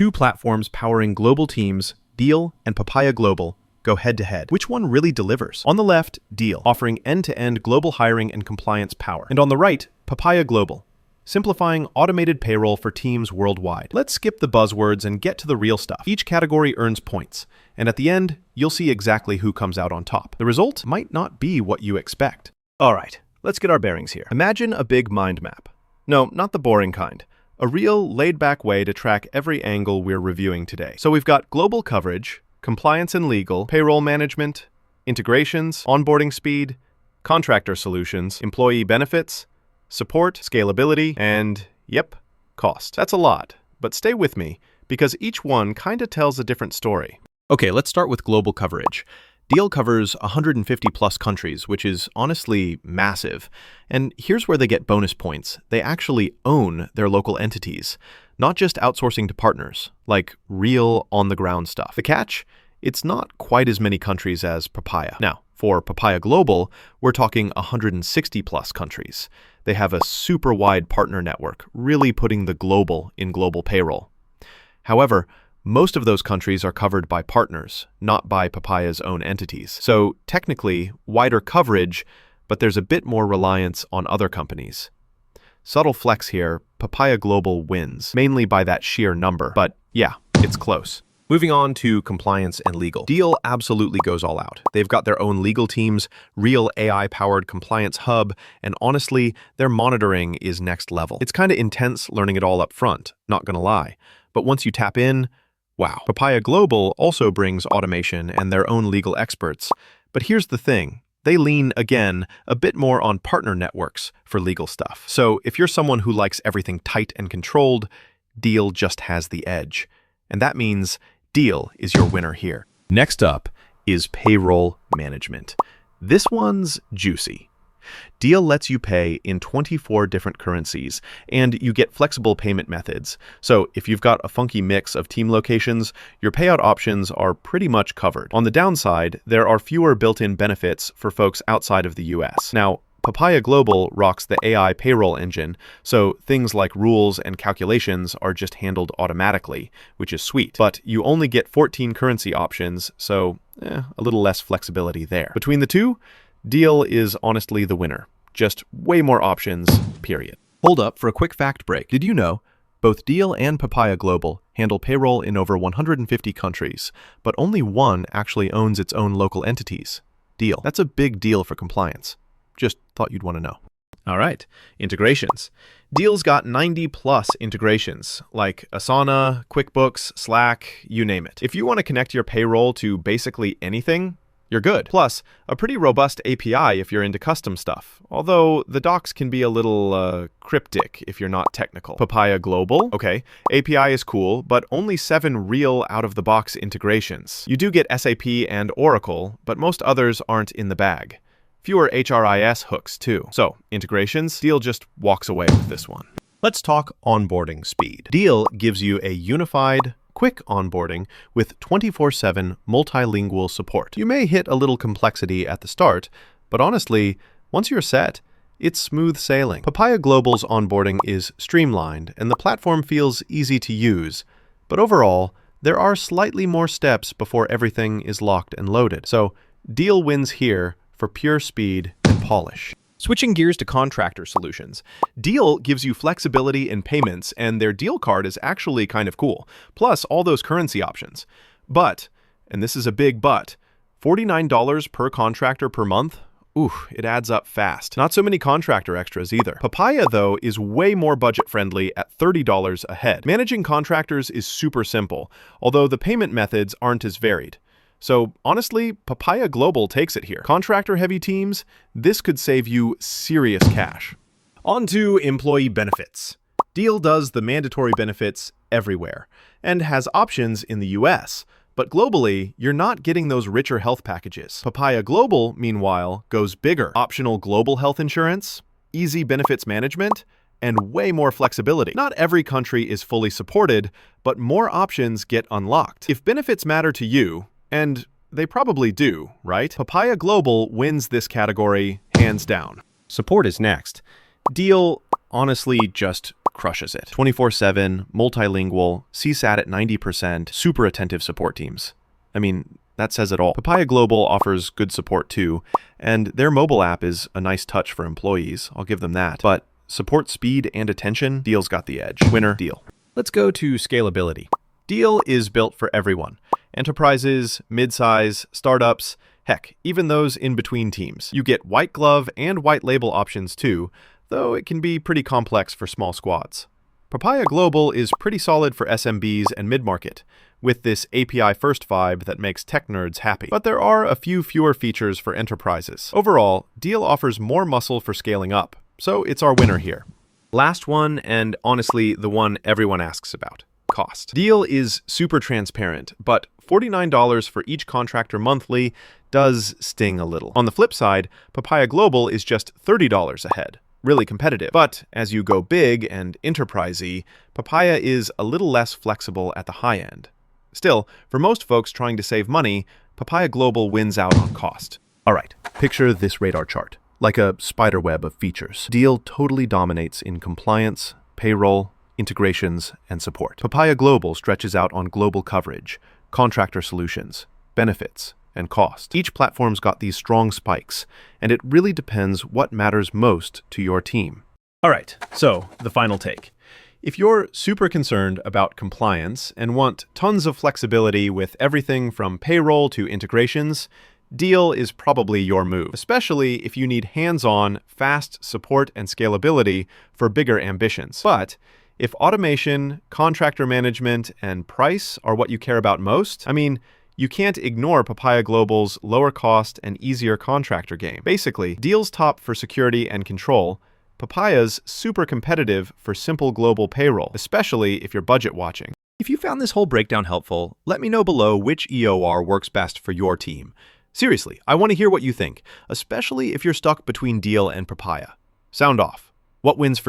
Two platforms powering global teams, Deel and Papaya Global, go head-to-head. Which one really delivers? On the left, Deel, offering end-to-end global hiring and compliance power. And on the right, Papaya Global, simplifying automated payroll for teams worldwide. Let's skip the buzzwords and get to the real stuff. Each category earns points, and at the end, you'll see exactly who comes out on top. The result might not be what you expect. All right, let's get our bearings here. Imagine a big mind map. No, not the boring kind. A real, laid-back way to track every angle we're reviewing today. So we've got global coverage, compliance and legal, payroll management, integrations, onboarding speed, contractor solutions, employee benefits, support, scalability, and, yep, cost. That's a lot, but stay with me, because each one kinda tells a different story. Okay, let's start with global coverage. Deel covers 150 plus countries, which is honestly massive. And here's where they get bonus points. They actually own their local entities, not just outsourcing to partners, like real on-the-ground stuff. The catch? It's not quite as many countries as Papaya. Now, for Papaya Global, we're talking 160 plus countries. They have a super wide partner network, really putting the global in global payroll. However, most of those countries are covered by partners, not by Papaya's own entities. So technically, wider coverage, but there's a bit more reliance on other companies. Subtle flex here, Papaya Global wins, mainly by that sheer number, but yeah, it's close. Moving on to compliance and legal. Deel absolutely goes all out. They've got their own legal teams, real AI-powered compliance hub, and honestly, their monitoring is next level. It's kind of intense learning it all up front, not gonna lie. But once you tap in, wow. Papaya Global also brings automation and their own legal experts. But here's the thing. They lean, again, a bit more on partner networks for legal stuff. So if you're someone who likes everything tight and controlled, Deel just has the edge. And that means Deel is your winner here. Next up is payroll management. This one's juicy. Deel lets you pay in 24 different currencies, and you get flexible payment methods. So if you've got a funky mix of team locations, your payout options are pretty much covered. On the downside, there are fewer built-in benefits for folks outside of the US. Now, Papaya Global rocks the AI payroll engine, so things like rules and calculations are just handled automatically, which is sweet. But you only get 14 currency options, so a little less flexibility there. Between the two, Deel is honestly the winner. Just way more options, period. Hold up for a quick fact break. Did you know both Deel and Papaya Global handle payroll in over 150 countries, but only one actually owns its own local entities? Deel. That's a big deal for compliance. Just thought you'd want to know. All right, integrations. Deel's got 90 plus integrations, like Asana, QuickBooks, Slack, you name it. If you want to connect your payroll to basically anything, you're good. Plus, a pretty robust API if you're into custom stuff, although the docs can be a little cryptic if you're not technical. Papaya Global, okay, API is cool, but only 7 real out-of-the-box integrations. You do get SAP and Oracle, but most others aren't in the bag. Fewer HRIS hooks, too. So, integrations, Deel just walks away with this one. Let's talk onboarding speed. Deel gives you a unified, quick onboarding with 24/7 multilingual support. You may hit a little complexity at the start, but honestly, once you're set, it's smooth sailing. Papaya Global's onboarding is streamlined, and the platform feels easy to use. But overall, there are slightly more steps before everything is locked and loaded. So, Deel wins here for pure speed and polish. Switching gears to contractor solutions, Deel gives you flexibility in payments, and their Deel card is actually kind of cool, plus all those currency options. But, and this is a big but, $49 per contractor per month? Ooh, it adds up fast. Not so many contractor extras either. Papaya, though, is way more budget-friendly at $30 a head. Managing contractors is super simple, although the payment methods aren't as varied. So honestly, Papaya Global takes it here. Contractor-heavy teams, this could save you serious cash. On to employee benefits. Deel does the mandatory benefits everywhere and has options in the US, but globally, you're not getting those richer health packages. Papaya Global, meanwhile, goes bigger. Optional global health insurance, easy benefits management, and way more flexibility. Not every country is fully supported, but more options get unlocked. If benefits matter to you, and they probably do, right? Papaya Global wins this category hands down. Support is next. Deel honestly just crushes it. 24/7, multilingual, CSAT at 90%, super attentive support teams. I mean, that says it all. Papaya Global offers good support too, and their mobile app is a nice touch for employees, I'll give them that. But support speed and attention, Deel's got the edge. Winner, Deel. Let's go to scalability. Deel is built for everyone. Enterprises, mid-size, startups, heck, even those in between teams. You get white glove and white label options too, though it can be pretty complex for small squads. Papaya Global is pretty solid for SMBs and mid-market, with this API-first vibe that makes tech nerds happy. But there are a few fewer features for enterprises. Overall, Deel offers more muscle for scaling up, so it's our winner here. Last one, and honestly, the one everyone asks about. Cost. Deel is super transparent, but $49 for each contractor monthly does sting a little. On the flip side, Papaya Global is just $30 ahead. Really competitive. But as you go big and enterprisey, Papaya is a little less flexible at the high end. Still, for most folks trying to save money, Papaya Global wins out on cost. All right, picture this radar chart, like a spider web of features. Deel totally dominates in compliance, payroll, integrations, and support. Papaya Global stretches out on global coverage, contractor solutions, benefits, and cost. Each platform's got these strong spikes, and it really depends what matters most to your team. All right, so the final take. If you're super concerned about compliance and want tons of flexibility with everything from payroll to integrations, Deel is probably your move, especially if you need hands-on, fast support and scalability for bigger ambitions. But if automation, contractor management, and price are what you care about most, I mean, you can't ignore Papaya Global's lower cost and easier contractor game. Basically, Deel's top for security and control, Papaya's super competitive for simple global payroll, especially if you're budget watching. If you found this whole breakdown helpful, let me know below which EOR works best for your team. Seriously, I want to hear what you think, especially if you're stuck between Deel and Papaya. Sound off. What wins for you?